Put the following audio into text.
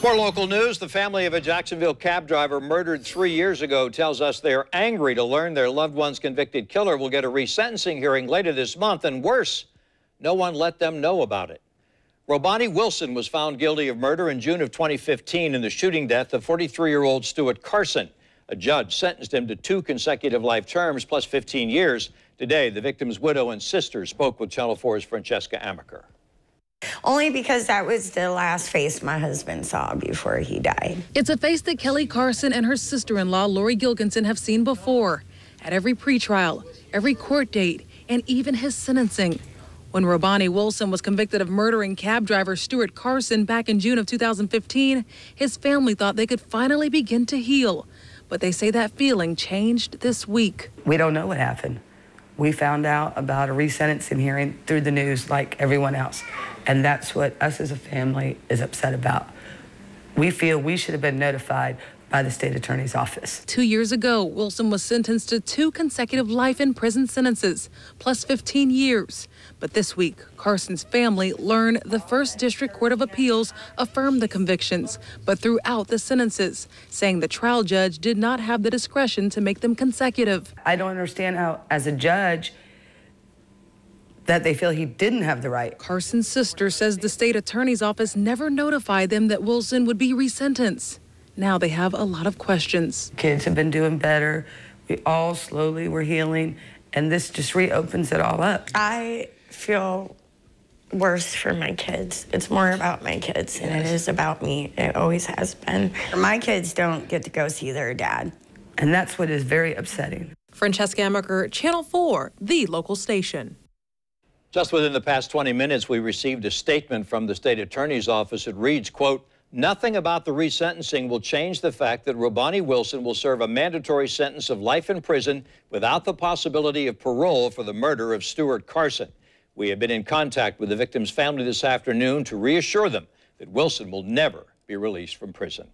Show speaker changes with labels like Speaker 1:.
Speaker 1: More local news. The family of a Jacksonville cab driver murdered 3 years ago tells us they're angry to learn their loved one's convicted killer will get a resentencing hearing later this month. And worse, no one let them know about it. Robani Wilson was found guilty of murder in June of 2015 in the shooting death of 43-year-old Stuart Carson. A judge sentenced him to 2 consecutive life terms plus 15 years. Today, the victim's widow and sister spoke with Channel 4's Francesca Amaker.
Speaker 2: Only because that was the last face my husband saw before he died.
Speaker 3: It's a face that Kelly Carson and her sister-in-law, Lori Gilkinson, have seen before. At every pretrial, every court date, and even his sentencing. When Robani Wilson was convicted of murdering cab driver Stuart Carson back in June of 2015, his family thought they could finally begin to heal. But they say that feeling changed this week.
Speaker 4: We don't know what happened. We found out about a resentencing hearing through the news like everyone else. And that's what us as a family is upset about. We feel we should have been notified by the state attorney's office.
Speaker 3: 2 years ago, Wilson was sentenced to 2 consecutive life in prison sentences, plus 15 years. But this week, Carson's family learned the First District Court of Appeals affirmed the convictions, but threw out the sentences, saying the trial judge did not have the discretion to make them consecutive.
Speaker 4: I don't understand how, as a judge, that they feel he didn't have the right.
Speaker 3: Carson's sister says the state attorney's office never notified them that Wilson would be resentenced. Now they have a lot of questions.
Speaker 4: Kids have been doing better. We all slowly were healing, and this just reopens it all up.
Speaker 2: I feel worse for my kids. It's more about my kids than it is about me. It always has been. My kids don't get to go see their dad.
Speaker 4: And that's what is very upsetting.
Speaker 3: Francesca Amaker, Channel 4, the local station.
Speaker 1: Just within the past 20 minutes, we received a statement from the state attorney's office. It reads, quote, "Nothing about the resentencing will change the fact that Robani Wilson will serve a mandatory sentence of life in prison without the possibility of parole for the murder of Stuart Carson. We have been in contact with the victim's family this afternoon to reassure them that Wilson will never be released from prison."